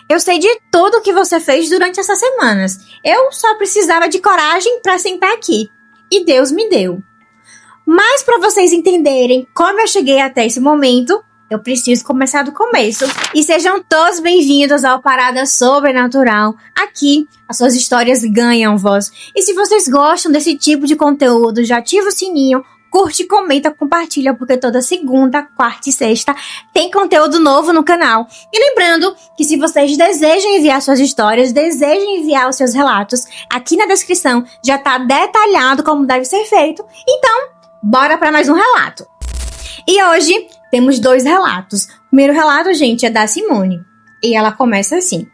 Eu sei de tudo que você fez durante essas semanas. Eu só precisava de coragem para sentar aqui. E Deus me deu. Mas para vocês entenderem como eu cheguei até esse momento, eu preciso começar do começo. E sejam todos bem-vindos ao Parada Sobrenatural. Aqui, as suas histórias ganham voz. E se vocês gostam desse tipo de conteúdo, já ativa o sininho, curte, comenta, compartilha, porque toda segunda, quarta e sexta tem conteúdo novo no canal. E lembrando que se vocês desejam enviar suas histórias, desejam enviar os seus relatos, aqui na descrição já tá detalhado como deve ser feito. Então, bora para mais um relato. E hoje temos 2 relatos. O primeiro relato, gente, é da Simone. E ela começa assim.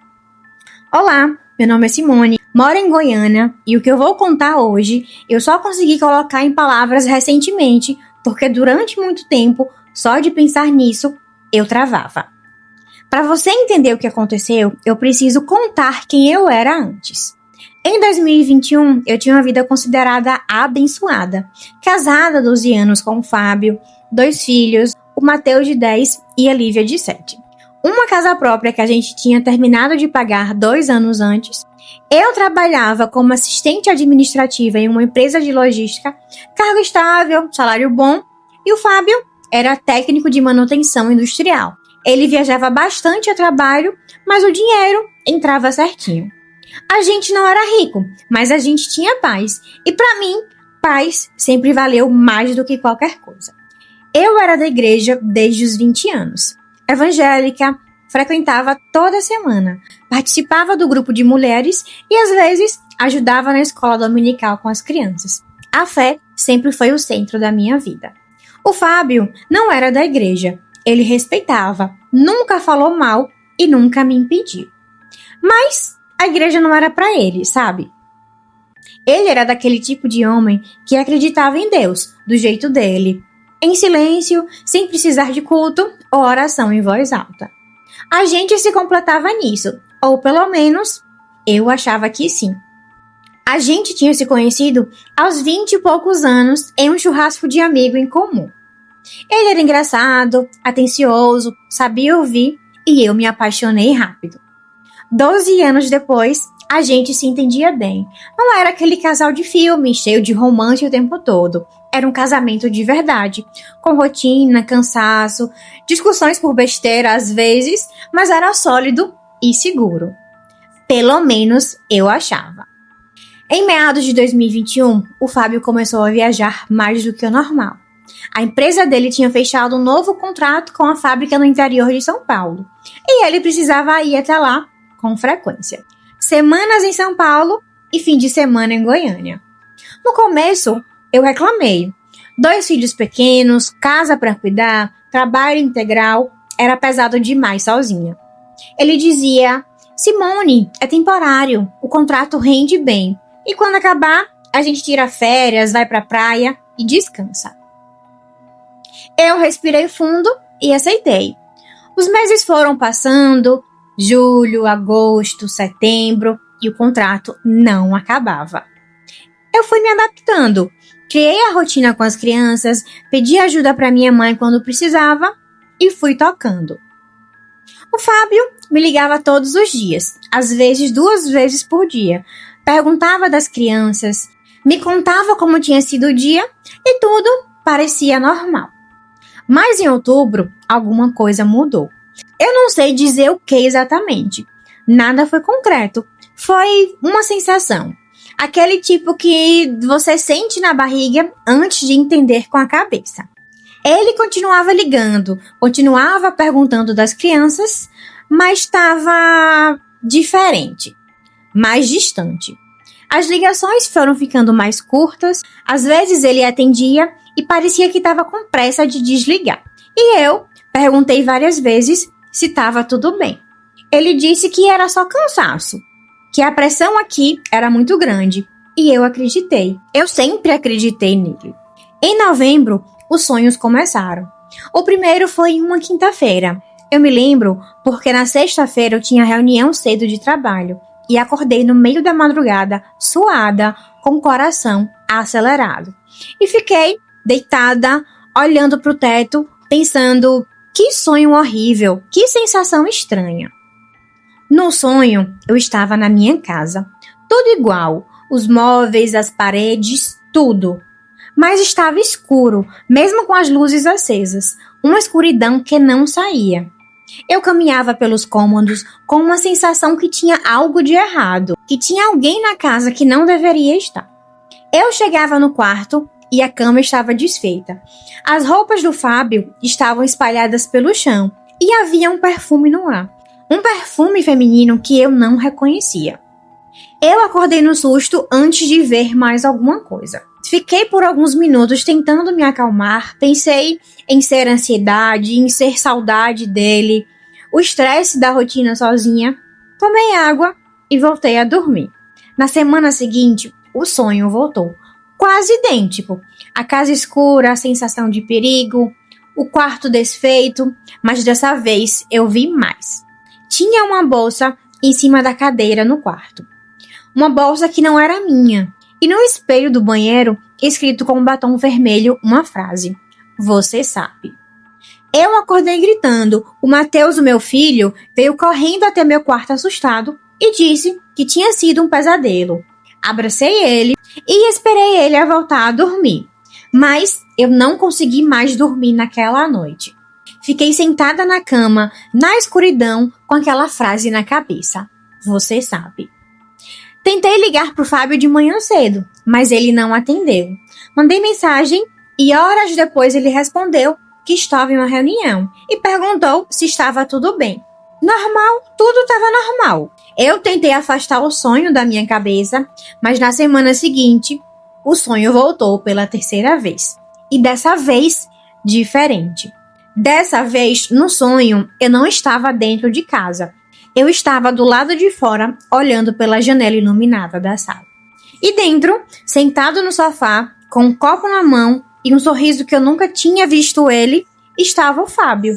Olá, meu nome é Simone, moro em Goiânia e o que eu vou contar hoje eu só consegui colocar em palavras recentemente, porque durante muito tempo, só de pensar nisso, eu travava. Para você entender o que aconteceu, eu preciso contar quem eu era antes. Em 2021, eu tinha uma vida considerada abençoada. Casada há 12 anos com o Fábio, 2 filhos, o Mateus de 10 e a Lívia de 7. Uma casa própria que a gente tinha terminado de pagar 2 anos antes. Eu trabalhava como assistente administrativa em uma empresa de logística, cargo estável, salário bom, e o Fábio era técnico de manutenção industrial. Ele viajava bastante a trabalho, mas o dinheiro entrava certinho. A gente não era rico, mas a gente tinha paz. E para mim, paz sempre valeu mais do que qualquer coisa. Eu era da igreja desde os 20 anos. Evangélica, frequentava toda semana, participava do grupo de mulheres e às vezes ajudava na escola dominical com as crianças. A fé sempre foi o centro da minha vida. O Fábio não era da igreja, ele respeitava, nunca falou mal e nunca me impediu. Mas a igreja não era para ele, sabe? Ele era daquele tipo de homem que acreditava em Deus, do jeito dele, em silêncio, sem precisar de culto ou oração em voz alta. A gente se completava nisso, ou pelo menos eu achava que sim. A gente tinha se conhecido aos 20 e poucos anos em um churrasco de amigo em comum. Ele era engraçado, atencioso, sabia ouvir e eu me apaixonei rápido. 12 anos depois, a gente se entendia bem. Não era aquele casal de filme, cheio de romance o tempo todo. Era um casamento de verdade, com rotina, cansaço, discussões por besteira às vezes, mas era sólido e seguro. Pelo menos eu achava. Em meados de 2021, o Fábio começou a viajar mais do que o normal. A empresa dele tinha fechado um novo contrato com a fábrica no interior de São Paulo, e ele precisava ir até lá com frequência. Semanas em São Paulo e fim de semana em Goiânia. No começo, eu reclamei. 2 filhos pequenos, casa para cuidar, trabalho integral, era pesado demais sozinha. Ele dizia, Simone, é temporário, o contrato rende bem. E quando acabar, a gente tira férias, vai pra praia e descansa. Eu respirei fundo e aceitei. Os meses foram passando, julho, agosto, setembro, e o contrato não acabava. Eu fui me adaptando, criei a rotina com as crianças, pedi ajuda para minha mãe quando precisava e fui tocando. O Fábio me ligava todos os dias, às vezes 2 vezes por dia, perguntava das crianças, me contava como tinha sido o dia e tudo parecia normal. Mas em outubro, alguma coisa mudou. Eu não sei dizer o que exatamente. Nada foi concreto. Foi uma sensação. Aquele tipo que você sente na barriga antes de entender com a cabeça. Ele continuava ligando, continuava perguntando das crianças, mas estava diferente, mais distante. As ligações foram ficando mais curtas, às vezes ele atendia e parecia que estava com pressa de desligar. E eu perguntei várias vezes se estava tudo bem. Ele disse que era só cansaço, que a pressão aqui era muito grande, e eu acreditei. Eu sempre acreditei nele. Em novembro, os sonhos começaram. O primeiro foi em uma quinta-feira. Eu me lembro porque na sexta-feira eu tinha reunião cedo de trabalho e acordei no meio da madrugada, suada, com o coração acelerado. E fiquei deitada, olhando para o teto, pensando, que sonho horrível, que sensação estranha. No sonho, eu estava na minha casa. Tudo igual, os móveis, as paredes, tudo. Mas estava escuro, mesmo com as luzes acesas. Uma escuridão que não saía. Eu caminhava pelos cômodos com uma sensação que tinha algo de errado, que tinha alguém na casa que não deveria estar. Eu chegava no quarto e a cama estava desfeita. As roupas do Fábio estavam espalhadas pelo chão e havia um perfume no ar. Um perfume feminino que eu não reconhecia. Eu acordei no susto antes de ver mais alguma coisa. Fiquei por alguns minutos tentando me acalmar. Pensei em ser ansiedade, em ser saudade dele, o estresse da rotina sozinha. Tomei água e voltei a dormir. Na semana seguinte, o sonho voltou. Quase idêntico. A casa escura, a sensação de perigo, o quarto desfeito, mas dessa vez eu vi mais. Tinha uma bolsa em cima da cadeira no quarto. Uma bolsa que não era minha. E no espelho do banheiro, escrito com um batom vermelho, uma frase: "Você sabe". Eu acordei gritando. O Matheus, o meu filho, veio correndo até meu quarto assustado e disse que tinha sido um pesadelo. Abracei ele e esperei ele a voltar a dormir. Mas eu não consegui mais dormir naquela noite. Fiquei sentada na cama, na escuridão, com aquela frase na cabeça: "Você sabe". Tentei ligar pro Fábio de manhã cedo, mas ele não atendeu. Mandei mensagem e horas depois ele respondeu que estava em uma reunião e perguntou se estava tudo bem. Normal, tudo estava normal. Eu tentei afastar o sonho da minha cabeça, mas na semana seguinte, o sonho voltou pela terceira vez. E dessa vez, diferente. Dessa vez, no sonho, eu não estava dentro de casa. Eu estava do lado de fora, olhando pela janela iluminada da sala. E dentro, sentado no sofá, com um copo na mão e um sorriso que eu nunca tinha visto ele, estava o Fábio.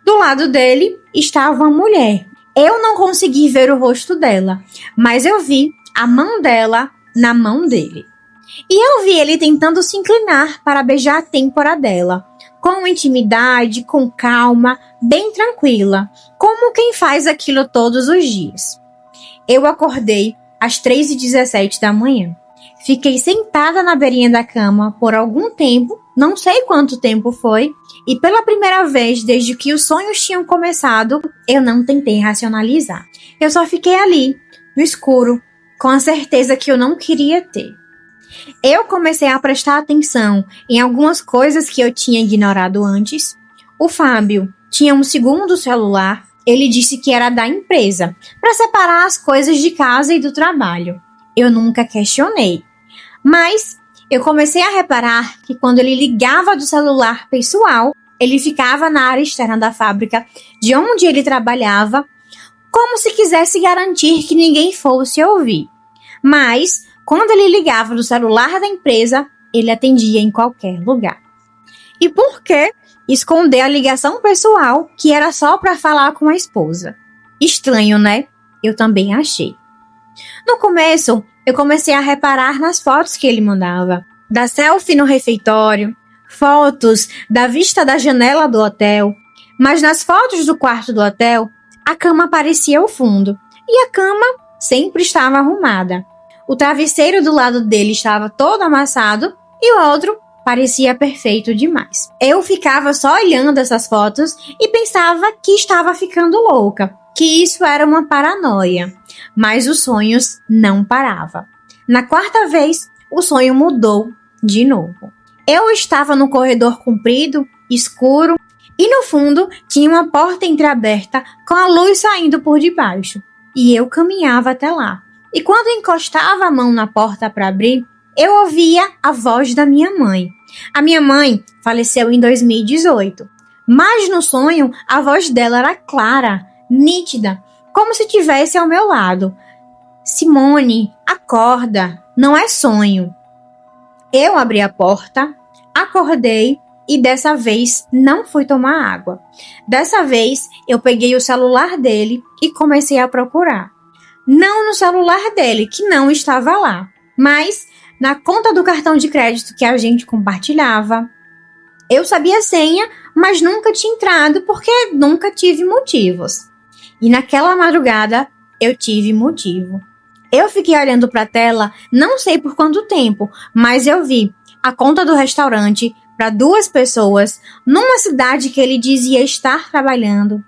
Do lado dele estava uma mulher. Eu não consegui ver o rosto dela, mas eu vi a mão dela na mão dele. E eu vi ele tentando se inclinar para beijar a têmpora dela, com intimidade, com calma, bem tranquila, como quem faz aquilo todos os dias. Eu acordei às 3h17 da manhã. Fiquei sentada na beirinha da cama por algum tempo, não sei quanto tempo foi, e pela primeira vez desde que os sonhos tinham começado, eu não tentei racionalizar. Eu só fiquei ali, no escuro, com a certeza que eu não queria ter. Eu comecei a prestar atenção em algumas coisas que eu tinha ignorado antes. O Fábio tinha um segundo celular. Ele disse que era da empresa, para separar as coisas de casa e do trabalho. Eu nunca questionei. Mas eu comecei a reparar que quando ele ligava do celular pessoal, ele ficava na área externa da fábrica de onde ele trabalhava, como se quisesse garantir que ninguém fosse ouvir. Mas quando ele ligava do celular da empresa, ele atendia em qualquer lugar. E por que esconder a ligação pessoal, que era só para falar com a esposa? Estranho, né? Eu também achei. No começo, eu comecei a reparar nas fotos que ele mandava. Da selfie no refeitório, fotos da vista da janela do hotel. Mas nas fotos do quarto do hotel, a cama parecia o fundo. E a cama sempre estava arrumada. O travesseiro do lado dele estava todo amassado e o outro parecia perfeito demais. Eu ficava só olhando essas fotos e pensava que estava ficando louca, que isso era uma paranoia. Mas os sonhos não paravam. Na quarta vez, o sonho mudou de novo. Eu estava no corredor comprido, escuro, e no fundo tinha uma porta entreaberta com a luz saindo por debaixo. E eu caminhava até lá. E quando encostava a mão na porta para abrir, eu ouvia a voz da minha mãe. A minha mãe faleceu em 2018, mas no sonho a voz dela era clara, nítida, como se estivesse ao meu lado. Simone, acorda, não é sonho. Eu abri a porta, acordei e dessa vez não fui tomar água. Dessa vez eu peguei o celular dele e comecei a procurar. Não no celular dele, que não estava lá, mas na conta do cartão de crédito que a gente compartilhava. Eu sabia a senha, mas nunca tinha entrado porque nunca tive motivos. E naquela madrugada eu tive motivo. Eu fiquei olhando para a tela, não sei por quanto tempo, mas eu vi a conta do restaurante para 2 pessoas numa cidade que ele dizia estar trabalhando,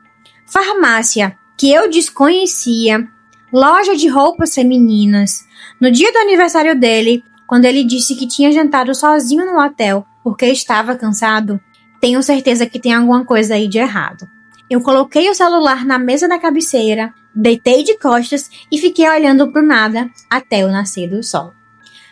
farmácia que eu desconhecia, loja de roupas femininas. No dia do aniversário dele, quando ele disse que tinha jantado sozinho no hotel porque estava cansado, tenho certeza que tem alguma coisa aí de errado. Eu coloquei o celular na mesa da cabeceira, deitei de costas e fiquei olhando pro nada até o nascer do sol.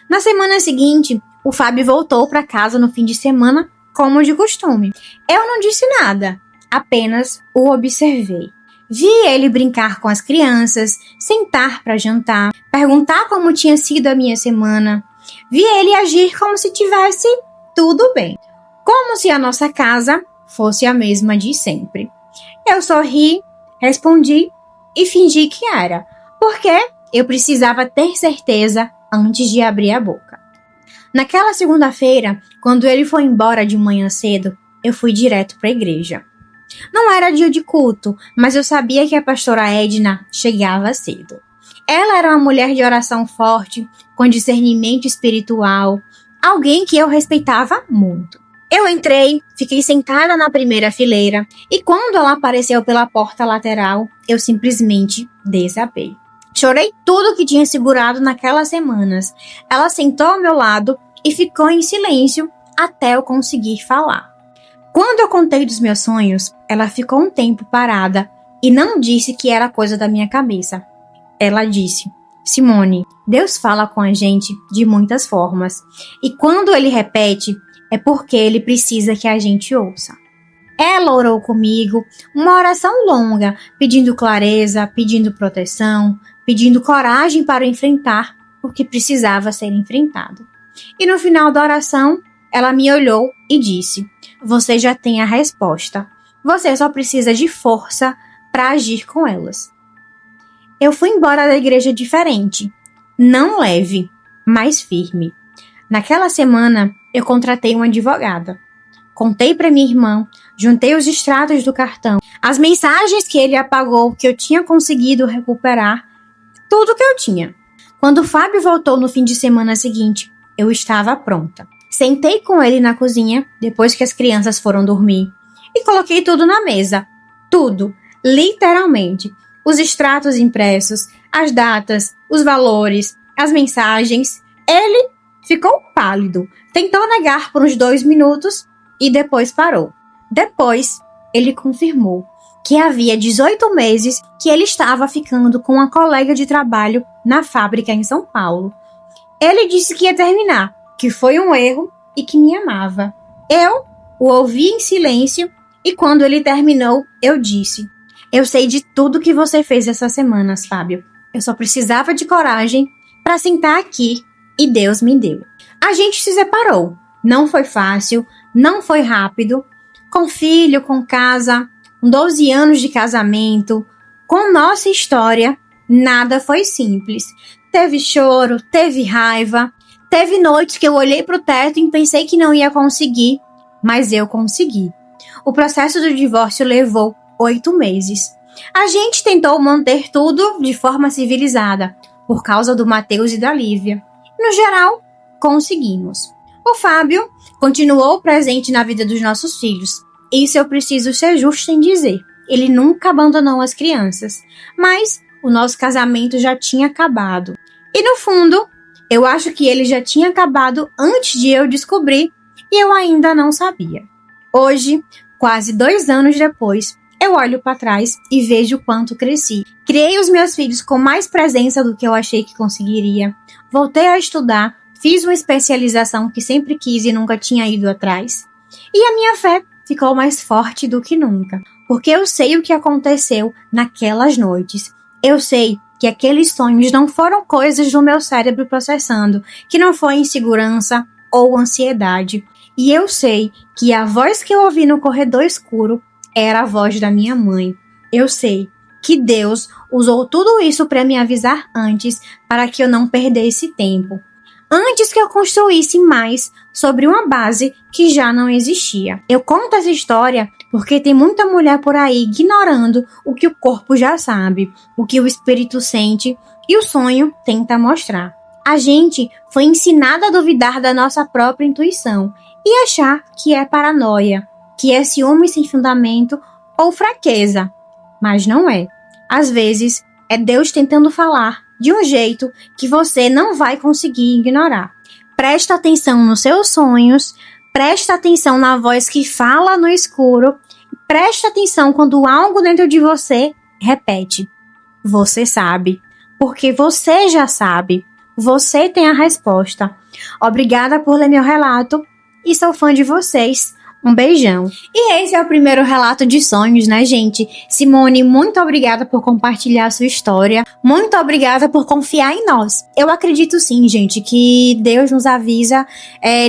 Na semana seguinte, o Fábio voltou para casa no fim de semana, como de costume. Eu não disse nada, apenas o observei. Vi ele brincar com as crianças, sentar para jantar, perguntar como tinha sido a minha semana. Vi ele agir como se tivesse tudo bem, como se a nossa casa fosse a mesma de sempre. Eu sorri, respondi e fingi que era, porque eu precisava ter certeza antes de abrir a boca. Naquela segunda-feira, quando ele foi embora de manhã cedo, eu fui direto para a igreja. Não era dia de culto, mas eu sabia que a pastora Edna chegava cedo. Ela era uma mulher de oração forte, com discernimento espiritual, alguém que eu respeitava muito. Eu entrei, fiquei sentada na primeira fileira e quando ela apareceu pela porta lateral, eu simplesmente desabei. Chorei tudo que tinha segurado naquelas semanas. Ela sentou ao meu lado e ficou em silêncio até eu conseguir falar. Quando eu contei dos meus sonhos, ela ficou um tempo parada e não disse que era coisa da minha cabeça. Ela disse: Simone, Deus fala com a gente de muitas formas e quando ele repete, é porque ele precisa que a gente ouça. Ela orou comigo, uma oração longa, pedindo clareza, pedindo proteção, pedindo coragem para enfrentar o que precisava ser enfrentado. E no final da oração, ela me olhou e disse: você já tem a resposta. Você só precisa de força para agir com elas. Eu fui embora da igreja diferente, não leve, mas firme. Naquela semana, eu contratei uma advogada. Contei para minha irmã, juntei os extratos do cartão, as mensagens que ele apagou que eu tinha conseguido recuperar, tudo que eu tinha. Quando o Fábio voltou no fim de semana seguinte, eu estava pronta. Sentei com ele na cozinha, depois que as crianças foram dormir, e coloquei tudo na mesa. Tudo, literalmente. Os extratos impressos, as datas, os valores, as mensagens. Ele ficou pálido, tentou negar por uns 2 minutos e depois parou. Depois, ele confirmou que havia 18 meses que ele estava ficando com uma colega de trabalho na fábrica em São Paulo. Ele disse que ia terminar, que foi um erro e que me amava. Eu o ouvi em silêncio e quando ele terminou, eu disse: eu sei de tudo que você fez essas semanas, Fábio. Eu só precisava de coragem para sentar aqui e Deus me deu. A gente se separou. Não foi fácil, não foi rápido. Com filho, com casa, com 12 anos de casamento, com nossa história, nada foi simples. Teve choro, teve raiva, teve noites que eu olhei para o teto e pensei que não ia conseguir, mas eu consegui. O processo do divórcio levou 8 meses. A gente tentou manter tudo de forma civilizada, por causa do Matheus e da Lívia. No geral, conseguimos. O Fábio continuou presente na vida dos nossos filhos. Isso eu preciso ser justo em dizer. Ele nunca abandonou as crianças, mas o nosso casamento já tinha acabado. E no fundo, eu acho que ele já tinha acabado antes de eu descobrir e eu ainda não sabia. Hoje, quase 2 anos depois, eu olho para trás e vejo o quanto cresci. Criei os meus filhos com mais presença do que eu achei que conseguiria. Voltei a estudar, fiz uma especialização que sempre quis e nunca tinha ido atrás. E a minha fé ficou mais forte do que nunca, porque eu sei o que aconteceu naquelas noites. Eu sei que aqueles sonhos não foram coisas do meu cérebro processando, que não foi insegurança ou ansiedade. E eu sei que a voz que eu ouvi no corredor escuro era a voz da minha mãe. Eu sei que Deus usou tudo isso para me avisar antes, para que eu não perdesse tempo. antes que eu construísse mais sobre uma base que já não existia. Eu conto essa história porque tem muita mulher por aí ignorando o que o corpo já sabe, o que o espírito sente e o sonho tenta mostrar. A gente foi ensinada a duvidar da nossa própria intuição e achar que é paranoia, que é ciúme sem fundamento ou fraqueza. Mas não é. Às vezes, é Deus tentando falar de um jeito que você não vai conseguir ignorar. Presta atenção nos seus sonhos, presta atenção na voz que fala no escuro, presta atenção quando algo dentro de você repete. Você sabe, porque você já sabe. Você tem a resposta. Obrigada por ler meu relato e sou fã de vocês. Um beijão. E esse é o primeiro relato de sonhos, né, gente? Simone, muito obrigada por compartilhar a sua história. Muito obrigada por confiar em nós. Eu acredito sim, gente, que Deus nos avisa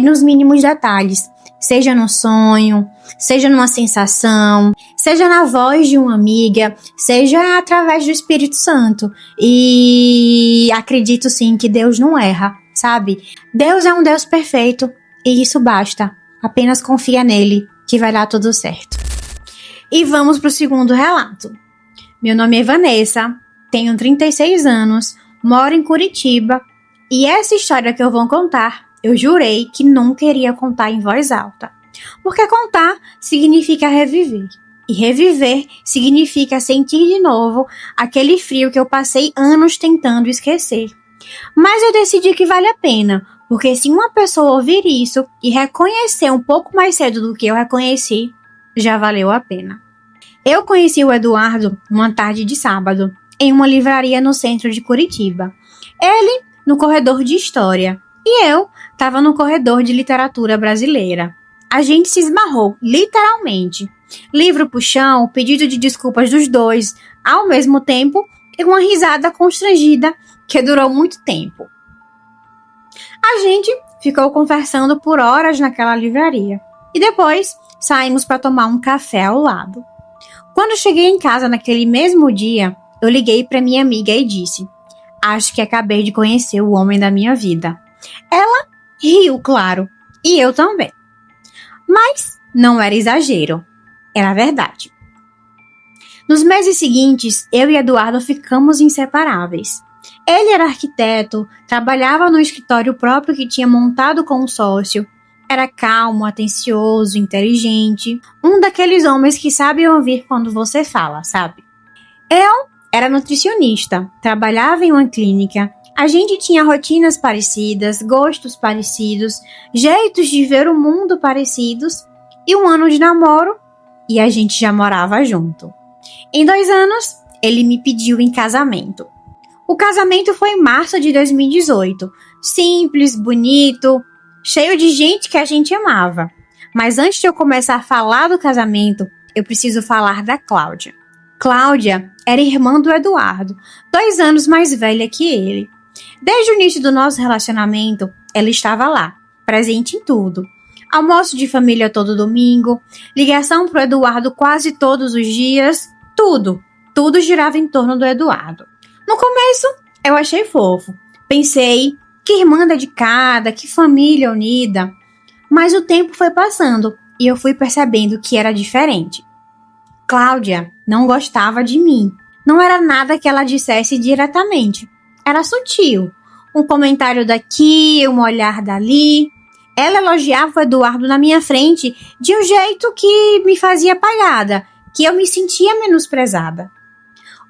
nos mínimos detalhes. Seja no sonho, seja numa sensação, seja na voz de uma amiga, seja através do Espírito Santo. E acredito sim que Deus não erra, sabe? Deus é um Deus perfeito e isso basta. Apenas confia nele, que vai dar tudo certo. E vamos pro segundo relato. Meu nome é Vanessa, tenho 36 anos, moro em Curitiba, e essa história que eu vou contar, eu jurei que não queria contar em voz alta. Porque contar significa reviver. E reviver significa sentir de novo aquele frio que eu passei anos tentando esquecer. Mas eu decidi que vale a pena, porque se uma pessoa ouvir isso e reconhecer um pouco mais cedo do que eu reconheci, já valeu a pena. Eu conheci o Eduardo uma tarde de sábado, em uma livraria no centro de Curitiba. Ele no corredor de História e eu estava no corredor de Literatura Brasileira. A gente se esbarrou, literalmente. Livro pro chão, pedido de desculpas dos dois, ao mesmo tempo, e uma risada constrangida que durou muito tempo. A gente ficou conversando por horas naquela livraria e depois saímos para tomar um café ao lado. Quando cheguei em casa naquele mesmo dia, eu liguei para minha amiga e disse: acho que acabei de conhecer o homem da minha vida. Ela riu, claro, e eu também. Mas não era exagero, era verdade. Nos meses seguintes, eu e Eduardo ficamos inseparáveis. Ele era arquiteto, trabalhava no escritório próprio que tinha montado com um sócio. Era calmo, atencioso, inteligente. Um daqueles homens que sabem ouvir quando você fala, sabe? Eu era nutricionista, trabalhava em uma clínica. A gente tinha rotinas parecidas, gostos parecidos, jeitos de ver o mundo parecidos e 1 ano de namoro e a gente já morava junto. Em 2 anos, ele me pediu em casamento. O casamento foi em março de 2018. Simples, bonito, cheio de gente que a gente amava. Mas antes de eu começar a falar do casamento, eu preciso falar da Cláudia. Cláudia era irmã do Eduardo, 2 anos mais velha que ele. Desde o início do nosso relacionamento, ela estava lá, presente em tudo. Almoço de família todo domingo, ligação pro Eduardo quase todos os dias, tudo girava em torno do Eduardo. No começo, eu achei fofo. Pensei, que irmã dedicada, que família unida. Mas o tempo foi passando e eu fui percebendo que era diferente. Cláudia não gostava de mim. Não era nada que ela dissesse diretamente. Era sutil. Um comentário daqui, um olhar dali. Ela elogiava o Eduardo na minha frente de um jeito que me fazia apagada, que eu me sentia menosprezada.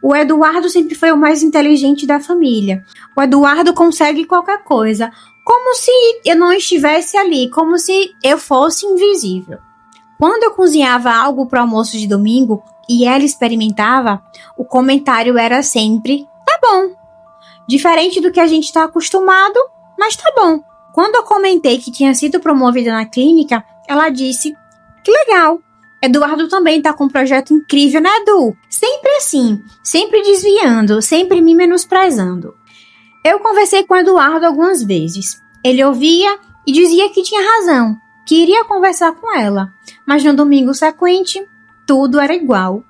O Eduardo sempre foi o mais inteligente da família. O Eduardo consegue qualquer coisa, como se eu não estivesse ali, como se eu fosse invisível. Quando eu cozinhava algo para o almoço de domingo e ela experimentava, o comentário era sempre: tá bom. Diferente do que a gente está acostumado, mas tá bom. Quando eu comentei que tinha sido promovida na clínica, ela disse: que legal. Eduardo também tá com um projeto incrível, né, Edu? Sempre assim, sempre desviando, sempre me menosprezando. Eu conversei com o Eduardo algumas vezes. Ele ouvia e dizia que tinha razão, que iria conversar com ela. Mas no domingo sequente, tudo era igual.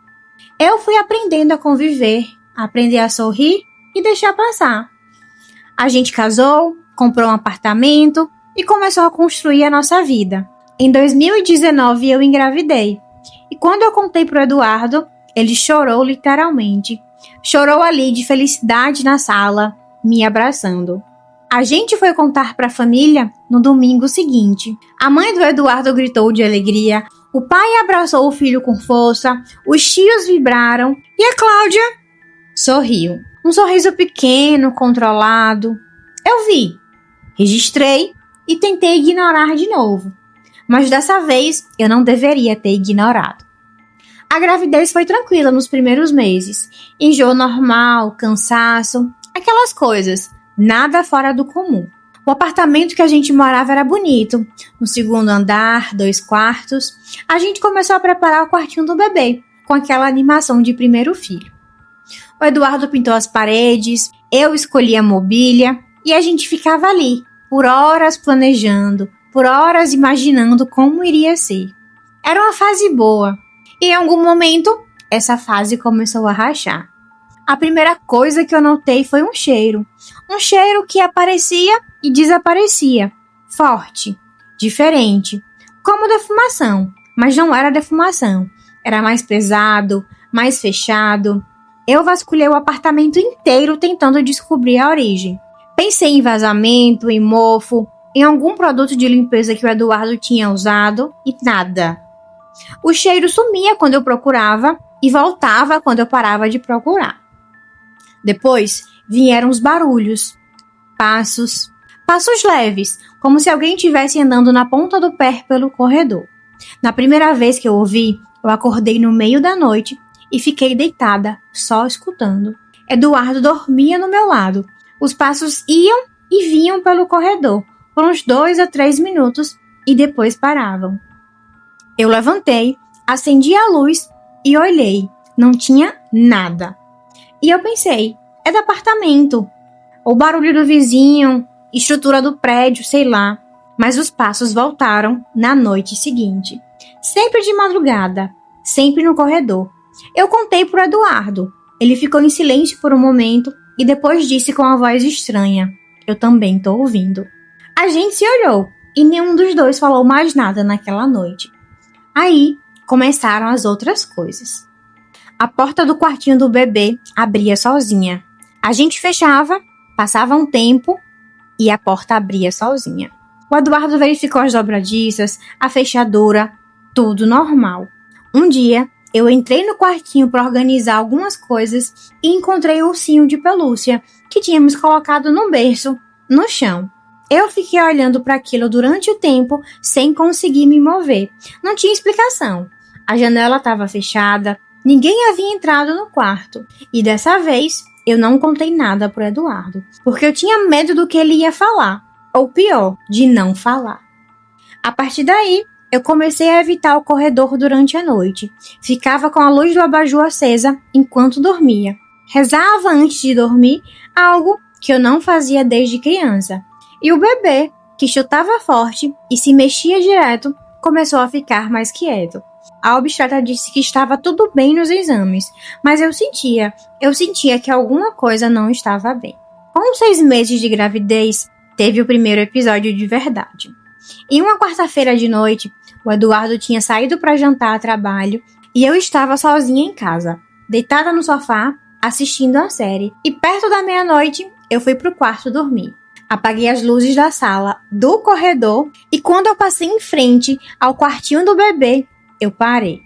Eu fui aprendendo a conviver, a aprender a sorrir e deixar passar. A gente casou, comprou um apartamento e começou a construir a nossa vida. Em 2019 eu engravidei. E quando eu contei pro Eduardo, ele chorou literalmente. Chorou ali de felicidade na sala, me abraçando. A gente foi contar para a família no domingo seguinte. A mãe do Eduardo gritou de alegria, o pai abraçou o filho com força, os tios vibraram e a Cláudia sorriu. Um sorriso pequeno, controlado. Eu vi, registrei e tentei ignorar de novo. Mas dessa vez eu não deveria ter ignorado. A gravidez foi tranquila nos primeiros meses. Enjoo normal, cansaço, aquelas coisas. Nada fora do comum. O apartamento que a gente morava era bonito. No segundo andar, 2 quartos. A gente começou a preparar o quartinho do bebê, com aquela animação de primeiro filho. O Eduardo pintou as paredes, eu escolhi a mobília e a gente ficava ali, por horas planejando, por horas imaginando como iria ser. Era uma fase boa. E em algum momento, essa fase começou a rachar. A primeira coisa que eu notei foi um cheiro. Um cheiro que aparecia e desaparecia. Forte, diferente, como defumação. Mas não era defumação. Era mais pesado, mais fechado. Eu vasculhei o apartamento inteiro tentando descobrir a origem. Pensei em vazamento, em mofo, em algum produto de limpeza que o Eduardo tinha usado e nada. O cheiro sumia quando eu procurava e voltava quando eu parava de procurar. Depois vieram os barulhos, passos leves, como se alguém estivesse andando na ponta do pé pelo corredor. Na primeira vez que eu ouvi, eu acordei no meio da noite e fiquei deitada, só escutando. Eduardo dormia no meu lado. Os passos iam e vinham pelo corredor por uns 2 a 3 minutos e depois paravam. Eu levantei, acendi a luz e olhei. Não tinha nada. E eu pensei, é do apartamento. Ou barulho do vizinho, estrutura do prédio, sei lá. Mas os passos voltaram na noite seguinte. Sempre de madrugada, sempre no corredor. Eu contei pro Eduardo. Ele ficou em silêncio por um momento e depois disse com uma voz estranha. Eu também tô ouvindo. A gente se olhou e nenhum dos dois falou mais nada naquela noite. Aí começaram as outras coisas. A porta do quartinho do bebê abria sozinha. A gente fechava, passava um tempo e a porta abria sozinha. O Eduardo verificou as dobradiças, a fechadura, tudo normal. Um dia, eu entrei no quartinho para organizar algumas coisas e encontrei um ursinho de pelúcia que tínhamos colocado no berço, no chão. Eu fiquei olhando para aquilo durante o tempo sem conseguir me mover. Não tinha explicação. A janela estava fechada, ninguém havia entrado no quarto. E dessa vez, eu não contei nada pro Eduardo, porque eu tinha medo do que ele ia falar. Ou pior, de não falar. A partir daí, eu comecei a evitar o corredor durante a noite. Ficava com a luz do abajur acesa enquanto dormia. Rezava antes de dormir, algo que eu não fazia desde criança. E o bebê, que chutava forte e se mexia direto, começou a ficar mais quieto. A obstetra disse que estava tudo bem nos exames, mas eu sentia que alguma coisa não estava bem. Com 6 meses de gravidez, teve o primeiro episódio de verdade. Em uma quarta-feira de noite, o Eduardo tinha saído para jantar a trabalho e eu estava sozinha em casa, deitada no sofá, assistindo a série. E perto da meia-noite, eu fui pro quarto dormir. Apaguei as luzes da sala, do corredor, e quando eu passei em frente ao quartinho do bebê, eu parei.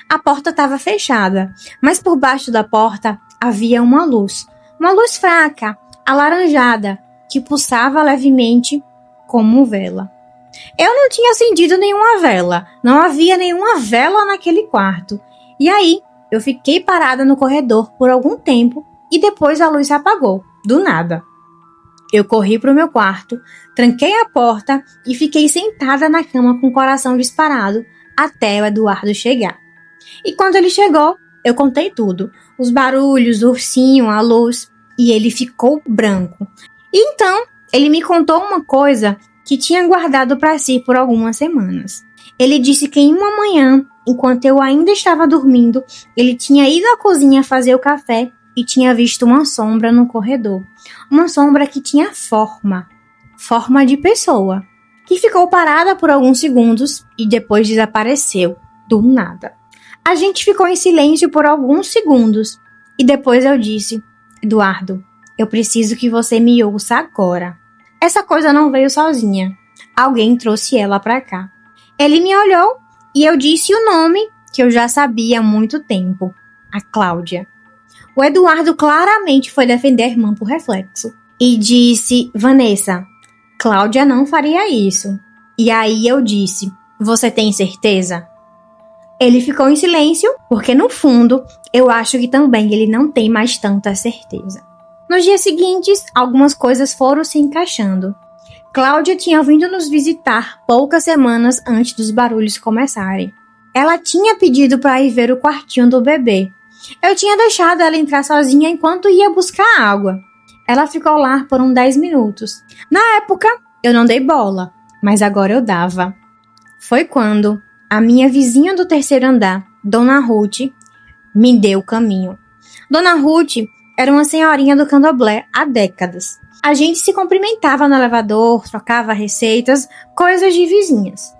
A porta estava fechada, mas por baixo da porta havia uma luz fraca, alaranjada, que pulsava levemente como vela. Eu não tinha acendido nenhuma vela, não havia nenhuma vela naquele quarto. E aí, eu fiquei parada no corredor por algum tempo e depois a luz se apagou, do nada. Eu corri para o meu quarto, tranquei a porta e fiquei sentada na cama com o coração disparado até o Eduardo chegar. E quando ele chegou, eu contei tudo. Os barulhos, o ursinho, a luz. E ele ficou branco. E então, ele me contou uma coisa que tinha guardado para si por algumas semanas. Ele disse que em uma manhã, enquanto eu ainda estava dormindo, ele tinha ido à cozinha fazer o café e tinha visto uma sombra no corredor. Uma sombra que tinha forma. forma de pessoa, que ficou parada por alguns segundos e depois desapareceu, do nada. A gente ficou em silêncio por alguns segundos e depois eu disse: Eduardo, eu preciso que você me ouça agora. Essa coisa não veio sozinha. Alguém trouxe ela pra cá. Ele me olhou e eu disse o nome que eu já sabia há muito tempo: a Cláudia. O Eduardo claramente foi defender a irmã por reflexo e disse: Vanessa, Cláudia não faria isso. E aí eu disse: você tem certeza? Ele ficou em silêncio, porque no fundo, eu acho que também ele não tem mais tanta certeza. Nos dias seguintes, algumas coisas foram se encaixando. Cláudia tinha vindo nos visitar poucas semanas antes dos barulhos começarem. Ela tinha pedido para ir ver o quartinho do bebê. Eu tinha deixado ela entrar sozinha enquanto ia buscar água. Ela ficou lá por uns 10 minutos. Na época, eu não dei bola, mas agora eu dava. Foi quando a minha vizinha do terceiro andar, Dona Ruth, me deu o caminho. Dona Ruth era uma senhorinha do candomblé há décadas. A gente se cumprimentava no elevador, trocava receitas, coisas de vizinhas.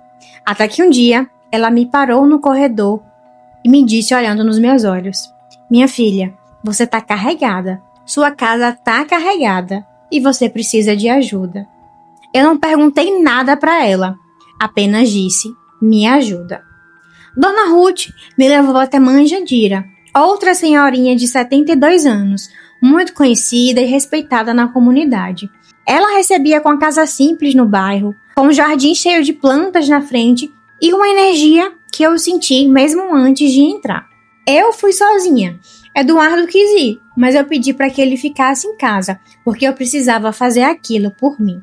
Até que um dia, ela me parou no corredor e me disse olhando nos meus olhos: minha filha, você tá carregada. Sua casa tá carregada e você precisa de ajuda. Eu não perguntei nada para ela, apenas disse: me ajuda. Dona Ruth me levou até Mãe Jandira, outra senhorinha de 72 anos, muito conhecida e respeitada na comunidade. Ela recebia com a casa simples no bairro, com um jardim cheio de plantas na frente e uma energia que eu senti mesmo antes de entrar. Eu fui sozinha. Eduardo quis ir, mas eu pedi para que ele ficasse em casa, porque eu precisava fazer aquilo por mim.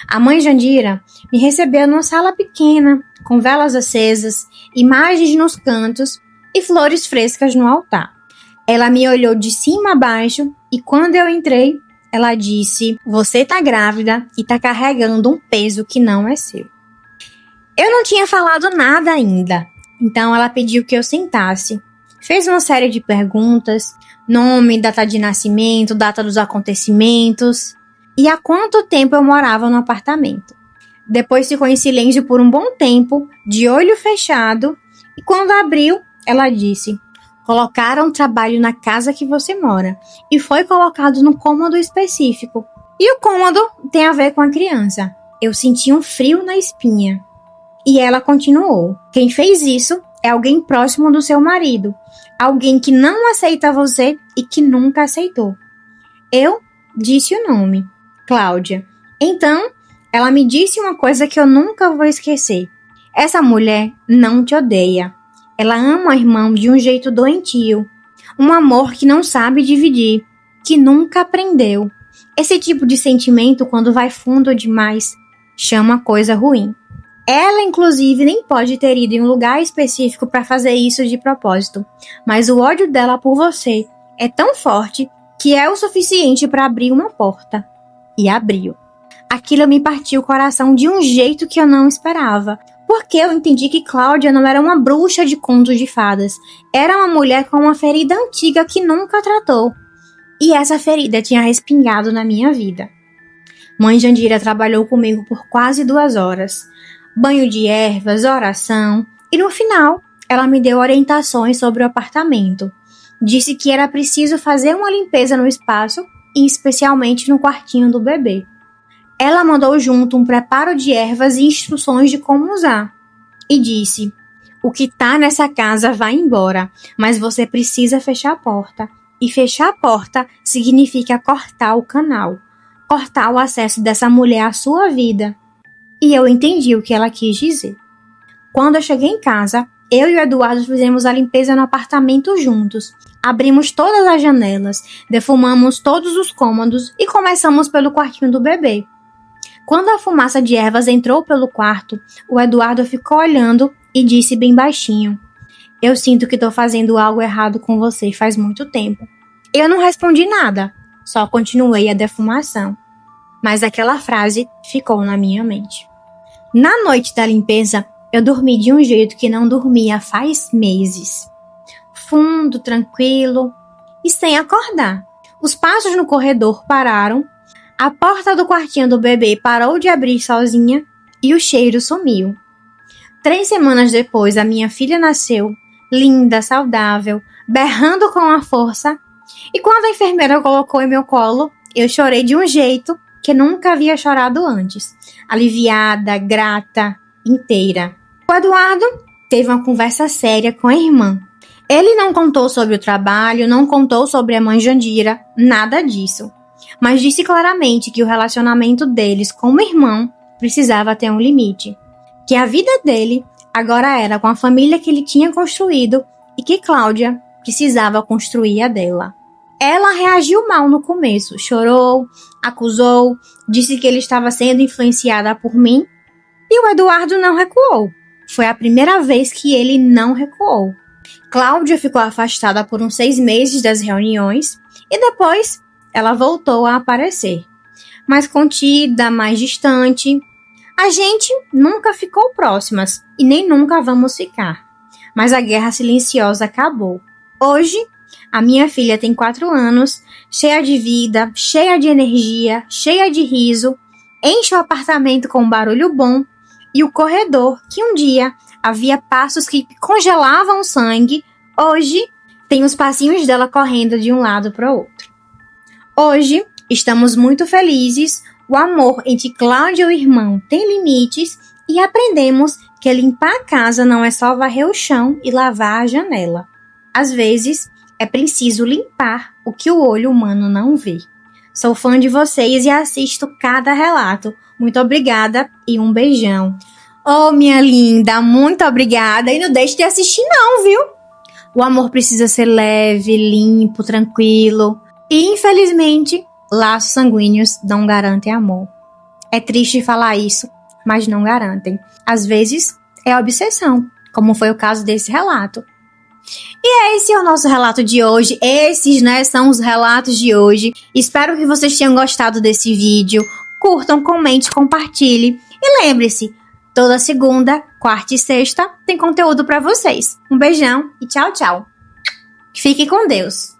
A Mãe Jandira me recebeu numa sala pequena, com velas acesas, imagens nos cantos e flores frescas no altar. Ela me olhou de cima a baixo e quando eu entrei, ela disse: você tá grávida e tá carregando um peso que não é seu. Eu não tinha falado nada ainda, então ela pediu que eu sentasse. Fez uma série de perguntas: nome, data de nascimento, data dos acontecimentos e há quanto tempo eu morava no apartamento. Depois ficou em silêncio por um bom tempo, de olho fechado, e quando abriu, ela disse: colocaram trabalho na casa que você mora e foi colocado num cômodo específico. E o cômodo tem a ver com a criança. Eu senti um frio na espinha. E ela continuou: quem fez isso é alguém próximo do seu marido, alguém que não aceita você e que nunca aceitou. Eu disse o nome: Cláudia. Então, ela me disse uma coisa que eu nunca vou esquecer: essa mulher não te odeia. Ela ama o irmão de um jeito doentio, um amor que não sabe dividir, que nunca aprendeu. Esse tipo de sentimento, quando vai fundo demais, chama coisa ruim. Ela, inclusive, nem pode ter ido em um lugar específico para fazer isso de propósito, mas o ódio dela por você é tão forte que é o suficiente para abrir uma porta. E abriu. Aquilo me partiu o coração de um jeito que eu não esperava, porque eu entendi que Cláudia não era uma bruxa de contos de fadas, era uma mulher com uma ferida antiga que nunca tratou. E essa ferida tinha respingado na minha vida. Mãe Jandira trabalhou comigo por quase 2 horas. Banho de ervas, oração, e no final ela me deu orientações sobre o apartamento. Disse que era preciso fazer uma limpeza no espaço e especialmente no quartinho do bebê. Ela mandou junto um preparo de ervas e instruções de como usar. E disse: o que tá nessa casa vai embora, mas você precisa fechar a porta. E fechar a porta significa cortar o canal, cortar o acesso dessa mulher à sua vida. E eu entendi o que ela quis dizer. Quando eu cheguei em casa, eu e o Eduardo fizemos a limpeza no apartamento juntos. Abrimos todas as janelas, defumamos todos os cômodos e começamos pelo quartinho do bebê. Quando a fumaça de ervas entrou pelo quarto, o Eduardo ficou olhando e disse bem baixinho: eu sinto que estou fazendo algo errado com você faz muito tempo. Eu não respondi nada, só continuei a defumação. Mas aquela frase ficou na minha mente. Na noite da limpeza, eu dormi de um jeito que não dormia faz meses. Fundo, tranquilo e sem acordar. Os passos no corredor pararam, A porta do quartinho do bebê parou de abrir sozinha e o cheiro sumiu. 3 semanas depois, a minha filha nasceu, linda, saudável, berrando com a força. E quando a enfermeira colocou em meu colo, eu chorei de um jeito que nunca havia chorado antes. Aliviada, grata, inteira. O Eduardo teve uma conversa séria com a irmã. Ele não contou sobre o trabalho, não contou sobre a mãe Jandira, nada disso. Mas disse claramente que o relacionamento deles como irmão precisava ter um limite. Que a vida dele agora era com a família que ele tinha construído e que Cláudia precisava construir a dela. Ela reagiu mal no começo, chorou, acusou, disse que ele estava sendo influenciada por mim e o Eduardo não recuou. Foi a primeira vez que ele não recuou. Cláudia ficou afastada por uns 6 meses das reuniões e depois ela voltou a aparecer. Mais contida, mais distante. A gente nunca ficou próximas e nem nunca vamos ficar. Mas a guerra silenciosa acabou. Hoje, a minha filha tem 4 anos, cheia de vida, cheia de energia, cheia de riso, enche o apartamento com um barulho bom e o corredor, que um dia havia passos que congelavam o sangue, hoje tem os passinhos dela correndo de um lado para o outro. Hoje, estamos muito felizes, o amor entre Cláudia e o irmão tem limites e aprendemos que limpar a casa não é só varrer o chão e lavar a janela. Às vezes, é preciso limpar o que o olho humano não vê. Sou fã de vocês e assisto cada relato. Muito obrigada e um beijão. Oh, minha linda, muito obrigada. E não deixe de assistir não, viu? O amor precisa ser leve, limpo, tranquilo. E, infelizmente, laços sanguíneos não garantem amor. É triste falar isso, mas não garantem. Às vezes, é obsessão, como foi o caso desse relato. E esse é o nosso relato de hoje. Esses, são os relatos de hoje. Espero que vocês tenham gostado desse vídeo. Curtam, comente, compartilhe. E lembre-se, toda segunda, quarta e sexta tem conteúdo pra vocês. Um beijão e tchau, tchau. Fique com Deus.